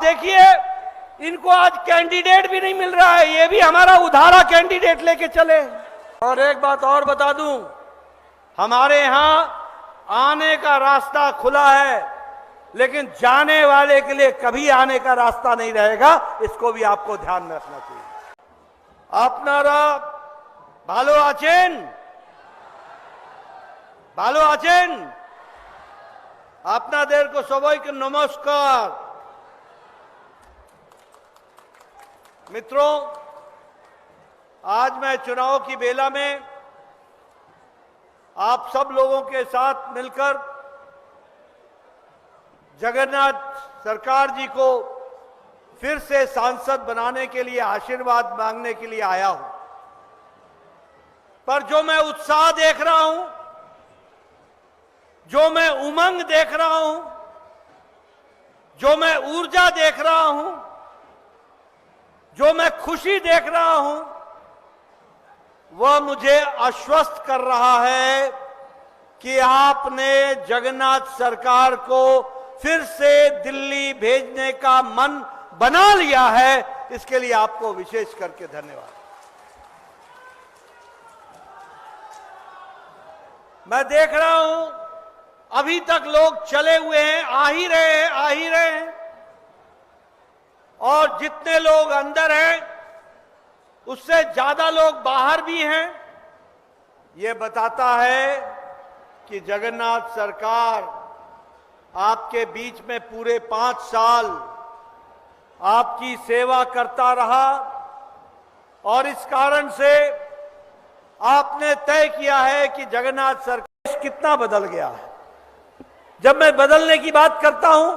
देखिए, इनको आज कैंडिडेट भी नहीं मिल रहा है, ये भी हमारा उधारा कैंडिडेट लेके चले। और एक बात और बता दूं, हमारे यहां आने का रास्ता खुला है, लेकिन जाने वाले के लिए कभी आने का रास्ता नहीं रहेगा, इसको भी आपको ध्यान में रखना चाहिए। আপনারা ভালো আছেন? ভালো আছেন? আপনাদেরকে সবাইকে নমস্कार। मित्रों, आज मैं चुनाव की बेला में आप सब लोगों के साथ मिलकर जगन्नाथ सरकार जी को फिर से सांसद बनाने के लिए आशीर्वाद मांगने के लिए आया हूं। पर जो मैं उत्साह देख रहा हूं, जो मैं उमंग देख रहा हूं, जो मैं ऊर्जा देख रहा हूं, जो मैं खुशी देख रहा हूं, वह मुझे आश्वस्त कर रहा है कि आपने जगन्नाथ सरकार को फिर से दिल्ली भेजने का मन बना लिया है। इसके लिए आपको विशेष करके धन्यवाद। मैं देख रहा हूं अभी तक लोग चले हुए हैं, आ ही रहे हैं, और जितने लोग अंदर हैं उससे ज्यादा लोग बाहर भी हैं। ये बताता है कि जगन्नाथ सरकार आपके बीच में पूरे 5 साल आपकी सेवा करता रहा, और इस कारण से आपने तय किया है कि जगन्नाथ सरकार कितना बदल गया है। जब मैं बदलने की बात करता हूं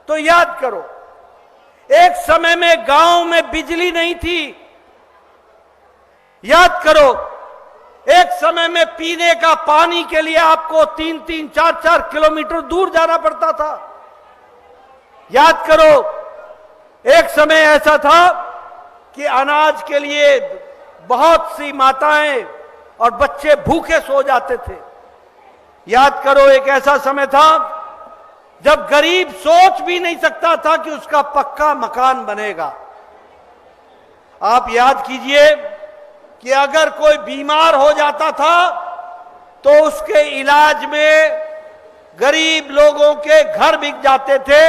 तो याद करो, एक समय में गांव में बिजली नहीं थी। याद करो, एक समय में पीने का पानी के लिए आपको 3-3, 4-4 किलोमीटर दूर जाना पड़ता था। याद करो, एक समय ऐसा था कि अनाज के लिए बहुत सी माताएं और बच्चे भूखे सो जाते थे। याद करो, एक ऐसा समय था जब गरीब सोच भी नहीं सकता था कि उसका पक्का मकान बनेगा। आप याद कीजिए कि अगर कोई बीमार हो जाता था तो उसके इलाज में गरीब लोगों के घर बिक जाते थे,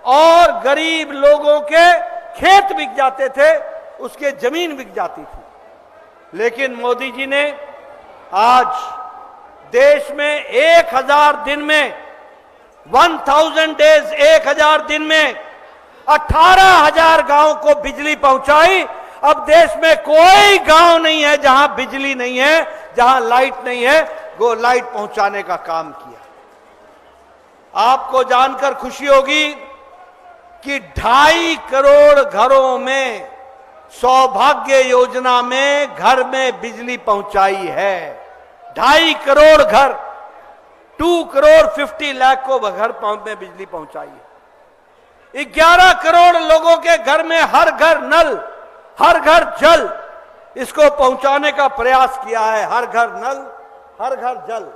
और गरीब लोगों के खेत बिक जाते थे, उसके जमीन बिक जाती थी। लेकिन मोदी जी ने आज देश में 1000 दिन में 1000 डेज 1000 दिन में 18,000 गांव को बिजली पहुंचाई। अब देश में कोई गांव नहीं है जहां बिजली नहीं है, जहां लाइट नहीं है, वो लाइट पहुंचाने का काम किया। आपको जानकर खुशी होगी कि 2.5 करोड़ घरों में सौभाग्य योजना में घर में बिजली पहुंचाई है। 2.5 करोड़ घर, 2 करोड़ 50 लाख को घर में बिजली पहुंचाई है। 11 करोड़ लोगों के घर में हर घर नल, हर घर जल, इसको पहुंचाने का प्रयास किया है। हर घर नल, हर घर जल।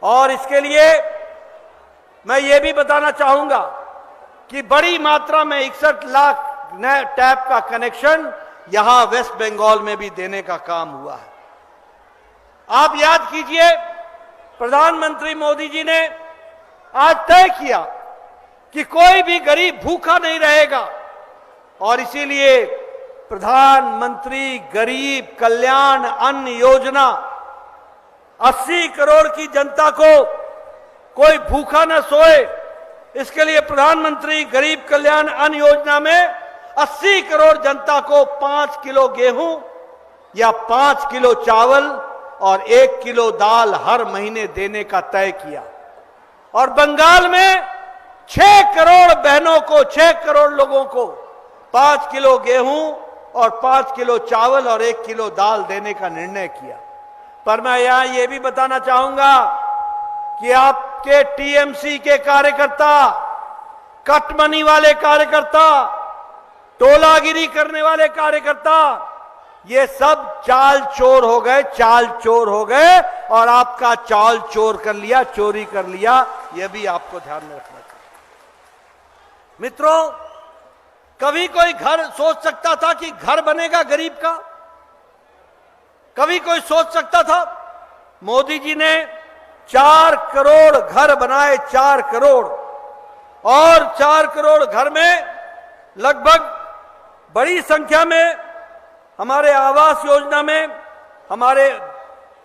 और इसके लिए मैं ये भी बताना चाहूंगा कि बड़ी मात्रा में 61 लाख नए टैप का कनेक्शन यहां वेस्ट बंगाल में भी देने का काम हुआ है। आप याद कीजिए, प्रधानमंत्री मोदी जी ने आज तय किया कि कोई भी गरीब भूखा नहीं रहेगा, और इसीलिए प्रधानमंत्री गरीब कल्याण अन्न योजना 80 करोड़ की जनता को कोई भूखा न सोए, इसके लिए प्रधानमंत्री गरीब कल्याण अन्न योजना में 80 करोड़ जनता को 5 किलो गेहूं या 5 किलो चावल और 1 किलो दाल हर महीने देने का तय किया। और बंगाल में 6 करोड़ बहनों को, 6 करोड़ लोगों को 5 किलो गेहूं और 5 किलो चावल और 1 किलो दाल देने का निर्णय किया। पर मैं यहां यह भी बताना चाहूंगा कि आपके टीएमसी के कार्यकर्ता, कटमनी वाले कार्यकर्ता, टोलागिरी करने वाले कार्यकर्ता, ये सब चाल चोर हो गए, चाल चोर हो गए, और आपका चाल चोर कर लिया, चोरी कर लिया। यह भी आपको ध्यान में रखना चाहिए। मित्रों, कभी कोई घर सोच सकता था कि घर बनेगा गरीब का? कभी कोई सोच सकता था? मोदी जी ने 4 करोड़ घर बनाए, 4 करोड़, और 4 करोड़ घर में लगभग बड़ी संख्या में हमारे आवास योजना में हमारे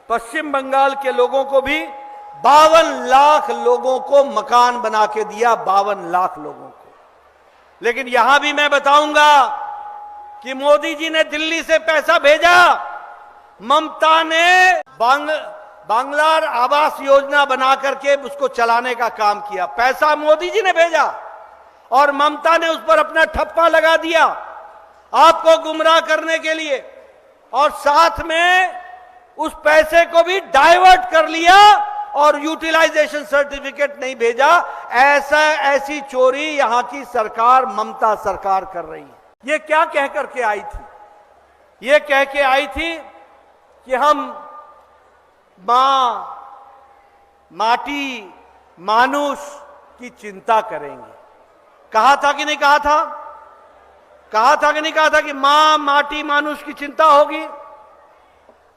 पश्चिम बंगाल के लोगों को भी 52 लाख लोगों को मकान बना के दिया, 52 लाख लोगों को। लेकिन यहां भी मैं बताऊंगा कि मोदी जी ने दिल्ली से पैसा भेजा, ममता ने बांग्लार आवास योजना बना करके उसको चलाने का काम किया। पैसा मोदी जी ने भेजा और ममता ने उस पर अपना ठप्पा लगा दिया आपको गुमराह करने के लिए, और साथ में उस पैसे को भी डाइवर्ट कर लिया और यूटिलाइजेशन सर्टिफिकेट नहीं भेजा। ऐसी चोरी यहां की सरकार, ममता सरकार कर रही है। ये क्या कह करके आई थी? ये कह के आई थी कि हम मां, माटी, मानुष की चिंता करेंगे। कहा था कि नहीं कहा था? कहा था कि नहीं कहा था कि मां, माटी, मानुष की चिंता होगी?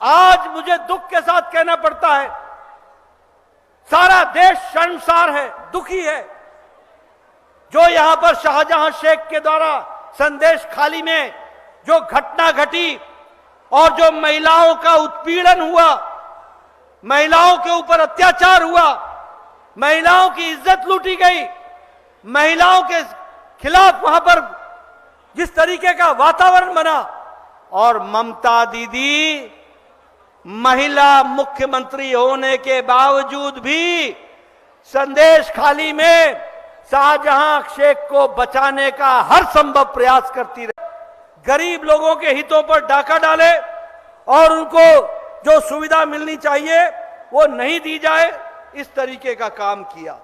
आज मुझे दुख के साथ कहना पड़ता है, सारा देश शर्मसार है, दुखी है। जो यहां पर शाहजहां शेख के द्वारा संदेश खाली में जो घटना घटी और जो महिलाओं का उत्पीड़न हुआ, महिलाओं के ऊपर अत्याचार हुआ, महिलाओं की इज्जत लूटी गई, महिलाओं के खिलाफ वहां पर जिस तरीके का वातावरण बना, और ममता दीदी महिला मुख्यमंत्री होने के बावजूद भी संदेश खाली में शाहजहां शेख को बचाने का हर संभव प्रयास करती रही। गरीब लोगों के हितों पर डाका डाले और उनको जो सुविधा मिलनी चाहिए वो नहीं दी जाए, इस तरीके का काम किया।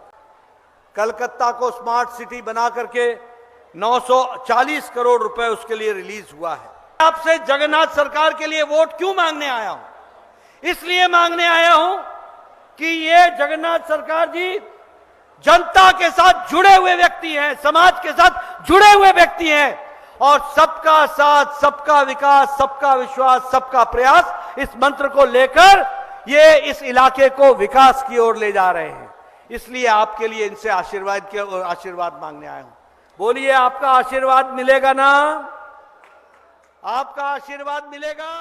कलकत्ता को स्मार्ट सिटी बना करके 940 करोड़ रुपए उसके लिए रिलीज हुआ है। आपसे जगन्नाथ सरकार के लिए वोट क्यों मांगने आया हूं? इसलिए मांगने आया हूं कि ये जगन्नाथ सरकार जी जनता के साथ जुड़े हुए व्यक्ति हैं, समाज के साथ जुड़े हुए व्यक्ति हैं, और सबका साथ, सबका विकास, सबका विश्वास, सबका प्रयास, इस मंत्र को लेकर ये इस इलाके को विकास की ओर ले जा रहे हैं। इसलिए आपके लिए इनसे आशीर्वाद मांगने आया हूं। बोलिए, आपका आशीर्वाद मिलेगा ना? आपका आशीर्वाद मिलेगा?